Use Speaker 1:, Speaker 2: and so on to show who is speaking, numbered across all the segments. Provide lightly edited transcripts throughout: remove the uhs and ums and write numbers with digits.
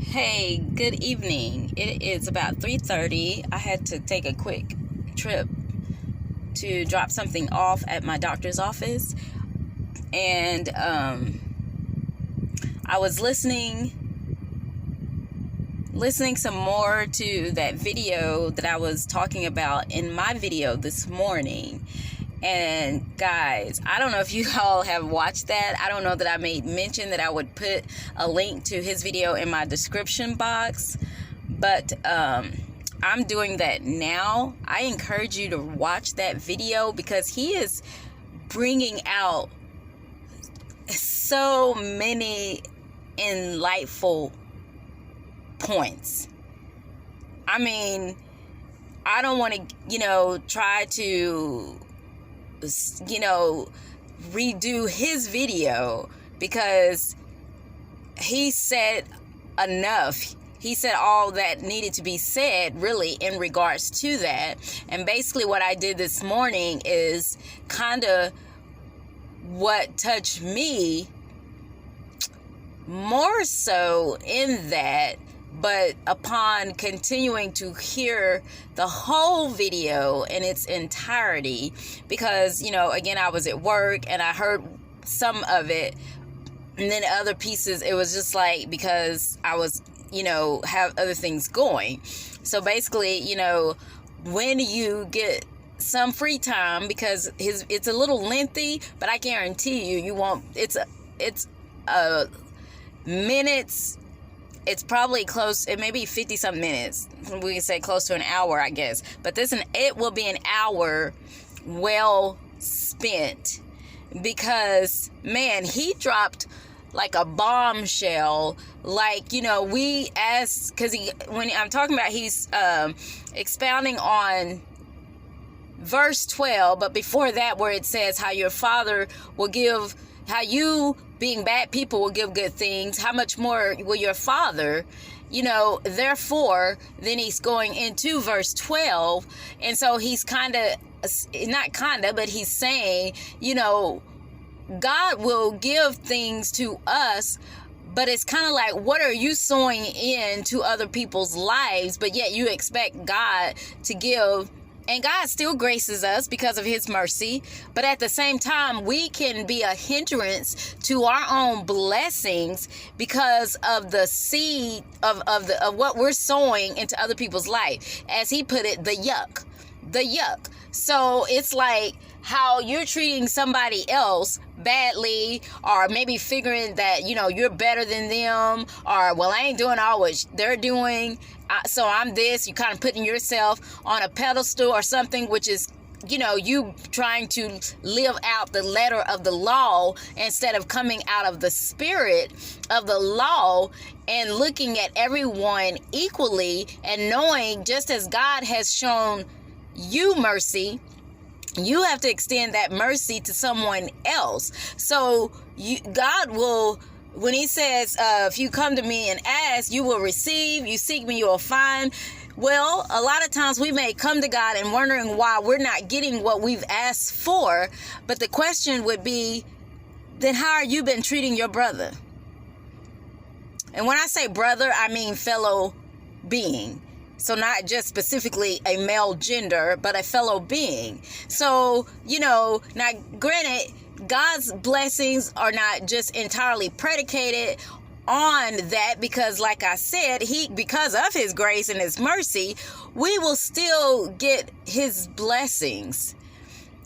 Speaker 1: Hey, good evening. It is about 3:30. I had to take a quick trip to drop something off at my doctor's office, and I was listening some more to that video that I was talking about in my video this morning. And guys, I don't know if you all have watched that. I don't know that I made mention that I would put a link to his video in my description box, but I'm doing that now. I encourage you to watch that video because he is bringing out so many enlightful points. I mean, I don't want to, try to redo his video because he said enough. He said all that needed to be said really in regards to that. And basically what I did this morning is kind of what touched me more so in that. But upon continuing to hear the whole video in its entirety, because, again, I was at work and I heard some of it, and then other pieces, it was just like, because I was, have other things going. So basically, when you get some free time, because it's a little lengthy, but I guarantee you won't, it's minutes. It's probably close, it may be 50 some minutes. We can say close to an hour, I guess. But it will be an hour well spent because, man, he dropped like a bombshell. Like, we asked, because when I'm talking about, he's expounding on verse 12, but before that, where it says how your father will give, how you being bad people will give good things, how much more will your father, therefore, then he's going into verse 12. And so he's but he's saying, God will give things to us, but it's kind of like, what are you sowing into other people's lives, but yet you expect God to give. And God still graces us because of his mercy. But at the same time, we can be a hindrance to our own blessings because of the seed of what we're sowing into other people's life. As he put it, the yuck. So it's like how you're treating somebody else badly, or maybe figuring that, you're better than them, or, well, I ain't doing all what they're doing, so I'm this. You kind of putting yourself on a pedestal or something, which is, you trying to live out the letter of the law instead of coming out of the spirit of the law and looking at everyone equally and knowing, just as God has shown you mercy, you have to extend that mercy to someone else. So God will, when he says, if you come to me and ask, you will receive, you seek me, you will find. Well, a lot of times we may come to God and wondering why we're not getting what we've asked for. But the question would be, then how are you been treating your brother? And when I say brother, I mean fellow being. So not just specifically a male gender, but a fellow being. So, now granted, God's blessings are not just entirely predicated on that, because like I said, because of his grace and his mercy, we will still get his blessings.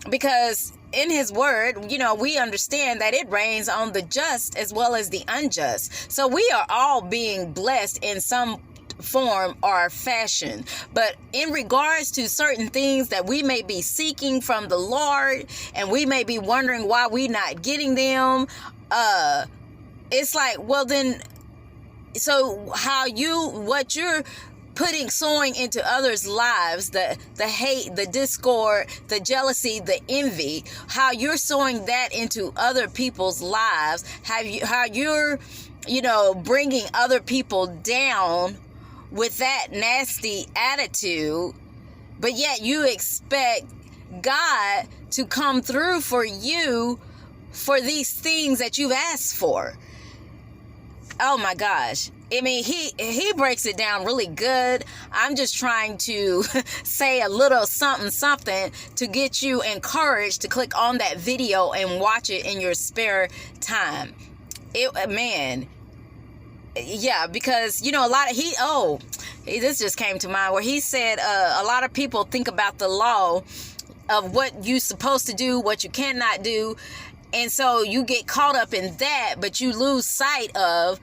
Speaker 1: Because in his word, we understand that it rains on the just as well as the unjust. So we are all being blessed in some form or fashion. But in regards to certain things that we may be seeking from the Lord, and we may be wondering why we're not getting them, it's like, well then, so what you're sowing into others' lives, the hate, the discord, the jealousy, the envy, how you're sowing that into other people's lives, how you're bringing other people down with that nasty attitude, but yet you expect God to come through for you for these things that you've asked for. oh my gosh. I mean, he breaks it down really good. I'm just trying to say a little something to get you encouraged to click on that video and watch it in your spare time. Man, yeah, because, you know, this just came to mind where he said a lot of people think about the law of what you're supposed to do, what you cannot do. And so you get caught up in that, but you lose sight of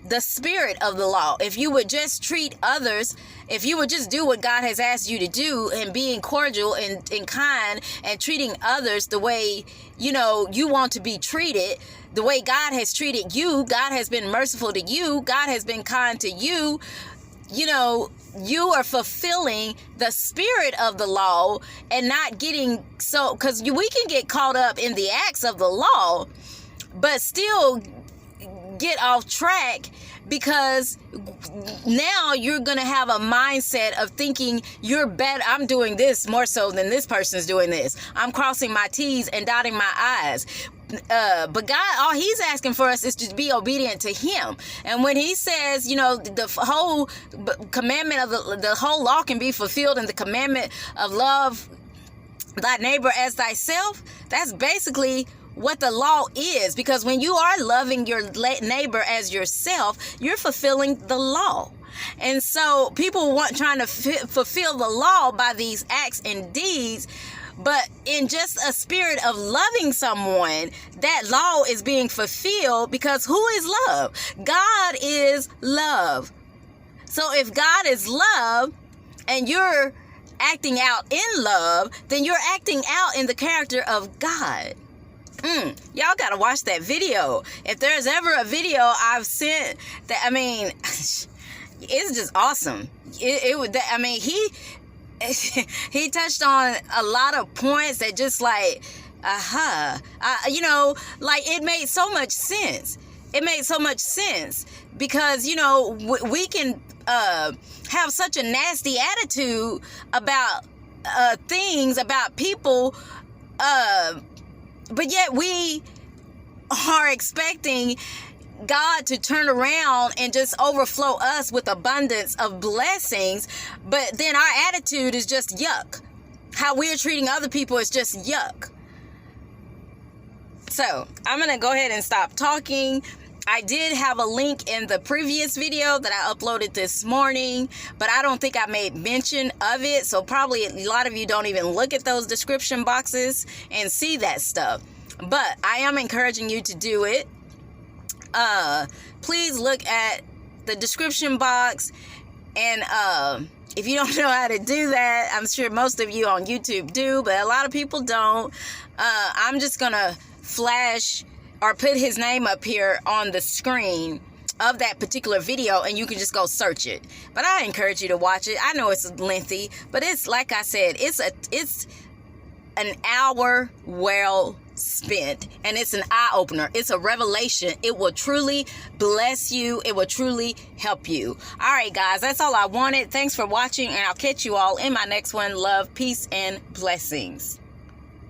Speaker 1: the spirit of the law. If you would just treat others, if you would just do what God has asked you to do, and being cordial and kind and treating others the way, you know, you want to be treated, the way God has treated you, God has been merciful to you, God has been kind to you, you know, you are fulfilling the spirit of the law and not getting so, because we can get caught up in the acts of the law, but still get off track, because now you're going to have a mindset of thinking you're better. I'm doing this more so than this person's doing this. I'm crossing my T's and dotting my I's. But God, all he's asking for us is to be obedient to him. And when he says, you know, the whole commandment of the whole law can be fulfilled in the commandment of love thy neighbor as thyself, that's basically what the law is. Because when you are loving your neighbor as yourself, you're fulfilling the law. And so people trying to fulfill the law by these acts and deeds, but in just a spirit of loving someone, that law is being fulfilled, because who is love? God is love. So if God is love and you're acting out in love, then you're acting out in the character of God. Y'all gotta watch that video. If there's ever a video I've sent that, I mean, it's just awesome. I mean, he touched on a lot of points that just like, you know, like it made so much sense. It made so much sense because, you know, we can have such a nasty attitude about things, about people, but yet we are expecting God to turn around and just overflow us with abundance of blessings, but then our attitude is just yuck. How we're treating other people is just yuck. So I'm gonna go ahead and stop talking. I did have a link in the previous video that I uploaded this morning, but I don't think I made mention of it. So probably a lot of you don't even look at those description boxes and see that stuff. But I am encouraging you to do it. Please look at the description box. And if you don't know how to do that, I'm sure most of you on YouTube do, but a lot of people don't. I'm just going to flash or put his name up here on the screen of that particular video, and you can just go search it. But I encourage you to watch it. I know it's lengthy, but it's, like I said, it's an hour well spent, and it's an eye-opener. It's a revelation. It will truly bless you. It will truly help you. All right, guys, that's all I wanted. Thanks for watching, and I'll catch you all in my next one. Love, peace, and blessings.